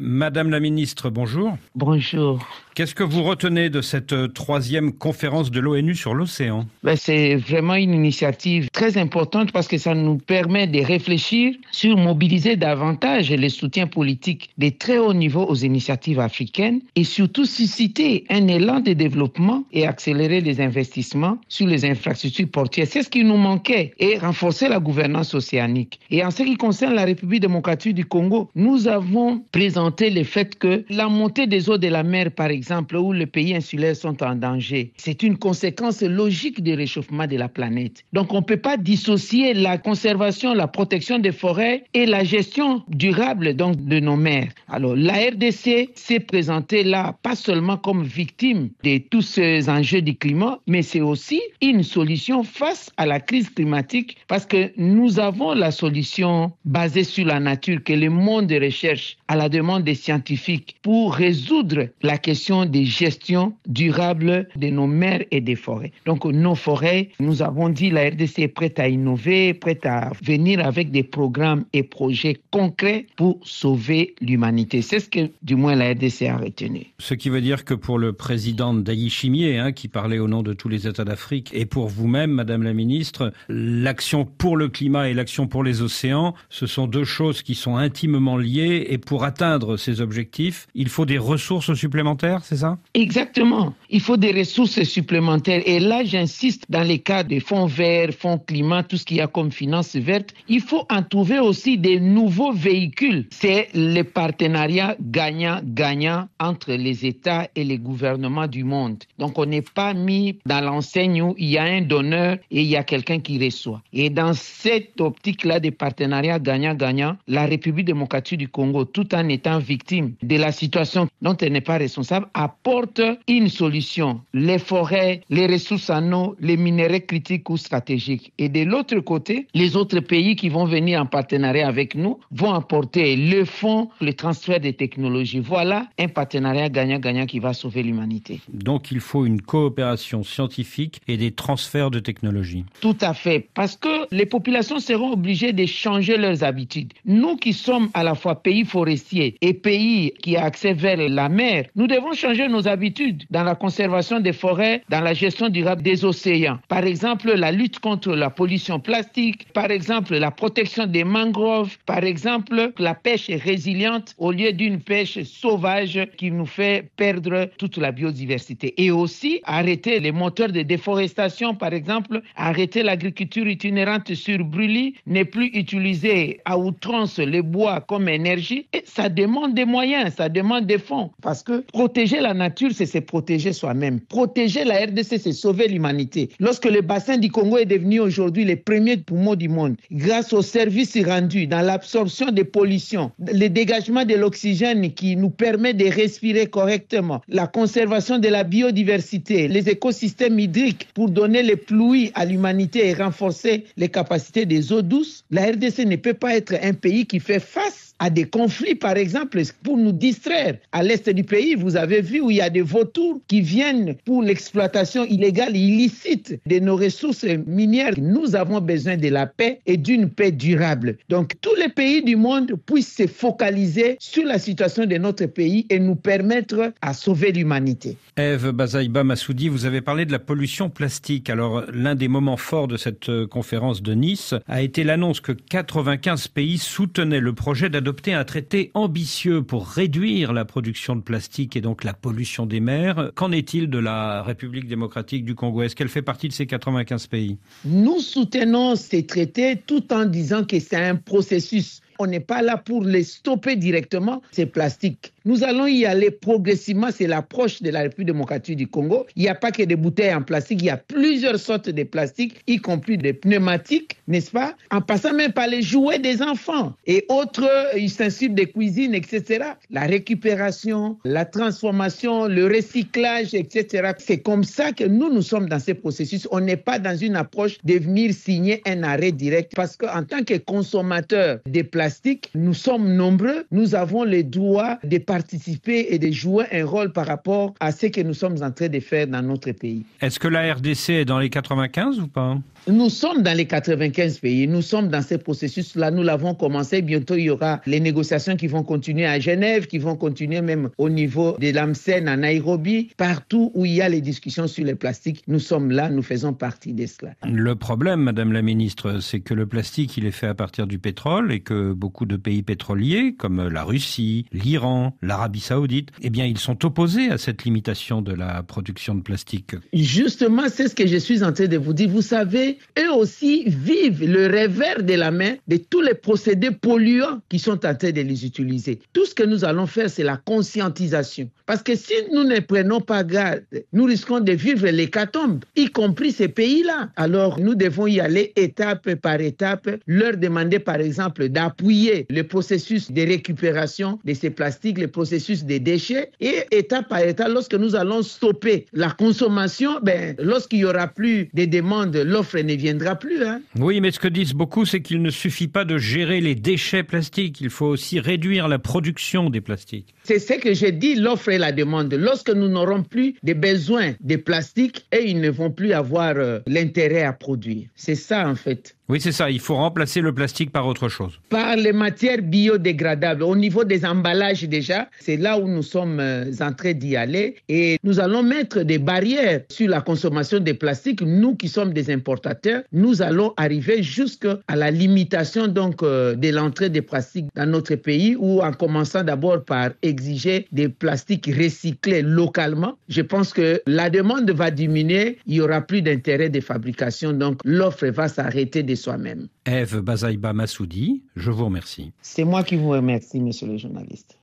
Madame la ministre, bonjour. Bonjour. Qu'est-ce que vous retenez de cette troisième conférence de l'ONU sur l'océan ? C'est vraiment une initiative très importante parce que ça nous permet de réfléchir sur mobiliser davantage les soutiens politiques de très haut niveau aux initiatives africaines et surtout susciter un élan de développement et accélérer les investissements sur les infrastructures portuaires. C'est ce qui nous manquait et renforcer la gouvernance océanique. Et en ce qui concerne la République démocratique du Congo, nous avons présenté le fait que la montée des eaux de la mer, par exemple, où les pays insulaires sont en danger, c'est une conséquence logique du réchauffement de la planète. Donc on ne peut pas dissocier la conservation, la protection des forêts et la gestion durable de nos mers. Alors la RDC s'est présentée là, pas seulement comme victime de tous ces enjeux du climat, mais c'est aussi une solution face à la crise climatique parce que nous avons la solution basée sur la nature que le monde recherche à la demande des scientifiques pour résoudre la question de gestion durable de nos mers et des forêts. Donc nos forêts, nous avons dit la RDC est prête à innover, prête à venir avec des programmes et projets concrets pour sauver l'humanité. C'est ce que du moins la RDC a retenu. Ce qui veut dire que pour le président Ndayishimiye, qui parlait au nom de tous les États d'Afrique, et pour vous-même, Madame la Ministre, l'action pour le climat et l'action pour les océans, ce sont deux choses qui sont intimement liées et pour atteindre ces objectifs, il faut des ressources supplémentaires, c'est ça ? Exactement. Il faut des ressources supplémentaires. Et là, j'insiste, dans les cas des fonds verts, fonds climat, tout ce qu'il y a comme finance verte, il faut en trouver aussi des nouveaux véhicules. C'est le partenariat gagnant-gagnant entre les États et les gouvernements du monde. Donc, on n'est pas mis dans l'enseigne où il y a un donneur et il y a quelqu'un qui reçoit. Et dans cette optique-là des partenariats gagnant-gagnant, la République démocratique du Congo, tout en étant victime de la situation dont elle n'est pas responsable, apporte une solution. Les forêts, les ressources en eau, les minéraux critiques ou stratégiques. Et de l'autre côté, les autres pays qui vont venir en partenariat avec nous vont apporter le fonds, le transfert des technologies. Voilà un partenariat gagnant-gagnant qui va sauver l'humanité. Donc il faut une coopération scientifique et des transferts de technologies. Tout à fait. Parce que les populations seront obligées de changer leurs habitudes. Nous qui sommes à la fois pays forestiers et pays qui a accès vers la mer, nous devons changer nos habitudes dans la conservation des forêts, dans la gestion durable des océans. Par exemple, la lutte contre la pollution plastique, par exemple, la protection des mangroves, par exemple, la pêche résiliente au lieu d'une pêche sauvage qui nous fait perdre toute la biodiversité. Et aussi, arrêter les moteurs de déforestation, par exemple, arrêter l'agriculture itinérante sur brûlis, ne plus utiliser à outrance les bois comme énergie. Et ça demande des moyens, ça demande des fonds. Parce que protéger la nature, c'est se protéger soi-même. Protéger la RDC, c'est sauver l'humanité. Lorsque le bassin du Congo est devenu aujourd'hui le premier poumon du monde, grâce aux services rendus dans l'absorption des pollutions, le dégagement de l'oxygène qui nous permet de respirer correctement, la conservation de la biodiversité, les écosystèmes hydriques pour donner les pluies à l'humanité et renforcer les capacités des eaux douces, la RDC ne peut pas être un pays qui fait face à des conflits, par exemple, pour nous distraire. À l'est du pays, vous avez vu où il y a des vautours qui viennent pour l'exploitation illégale et illicite de nos ressources minières. Nous avons besoin de la paix et d'une paix durable. Donc, tous les pays du monde puissent se focaliser sur la situation de notre pays et nous permettre à sauver l'humanité. Ève Bazaïba Massoudi, vous avez parlé de la pollution plastique. Alors, l'un des moments forts de cette conférence de Nice a été l'annonce que 95 pays soutenaient le projet d'adopter un traité ambitieux pour réduire la production de plastique et donc la pollution des mers. Qu'en est-il de la République démocratique du Congo ? Est-ce qu'elle fait partie de ces 95 pays ? Nous soutenons ces traités tout en disant que c'est un processus. On n'est pas là pour les stopper directement, ces plastiques. Nous allons y aller progressivement, c'est l'approche de la République démocratique du Congo. Il n'y a pas que des bouteilles en plastique, il y a plusieurs sortes de plastiques, y compris des pneumatiques, n'est-ce pas ? En passant même par les jouets des enfants et autres ustensiles de cuisine, etc. La récupération, la transformation, le recyclage, etc. C'est comme ça que nous sommes dans ce processus. On n'est pas dans une approche de venir signer un arrêt direct parce qu'en tant que consommateurs des plastiques, nous sommes nombreux, nous avons le droit de participer et de jouer un rôle par rapport à ce que nous sommes en train de faire dans notre pays. Est-ce que la RDC est dans les 95 ou pas ? Nous sommes dans les 95 pays, nous sommes dans ces processus-là, nous l'avons commencé. Bientôt, il y aura les négociations qui vont continuer à Genève, qui vont continuer même au niveau de l'AMSEN à Nairobi. Partout où il y a les discussions sur les plastiques, nous sommes là, nous faisons partie de cela. Le problème, Madame la Ministre, c'est que le plastique, il est fait à partir du pétrole et que beaucoup de pays pétroliers, comme la Russie, l'Iran, l'Arabie Saoudite, eh bien, ils sont opposés à cette limitation de la production de plastique. Justement, c'est ce que je suis en train de vous dire. Vous savez, eux aussi vivent le revers de la main de tous les procédés polluants qui sont en train de les utiliser. Tout ce que nous allons faire, c'est la conscientisation. Parce que si nous ne prenons pas garde, nous risquons de vivre l'hécatombe, y compris ces pays-là. Alors, nous devons y aller étape par étape, leur demander par exemple d'appuyer le processus de récupération de ces plastiques, le processus des déchets, et étape par étape, lorsque nous allons stopper la consommation, lorsqu'il n'y aura plus de demandes, l'offre ne viendra plus. Oui, mais ce que disent beaucoup, c'est qu'il ne suffit pas de gérer les déchets plastiques, il faut aussi réduire la production des plastiques. C'est ce que j'ai dit, l'offre et la demande. Lorsque nous n'aurons plus de besoins de plastique, et ils ne vont plus avoir l'intérêt à produire. C'est ça en fait. Oui, c'est ça. Il faut remplacer le plastique par autre chose. Par les matières biodégradables. Au niveau des emballages déjà, c'est là où nous sommes en train d'y aller. Et nous allons mettre des barrières sur la consommation des plastiques. Nous qui sommes des importateurs, nous allons arriver jusqu'à la limitation de l'entrée des plastiques dans notre pays, ou en commençant d'abord par exiger des plastiques recyclés localement. Je pense que la demande va diminuer, il n'y aura plus d'intérêt de fabrication, donc l'offre va s'arrêter de soi-même. Ève Bazaïba Massoudi, je vous remercie. C'est moi qui vous remercie, monsieur le journaliste.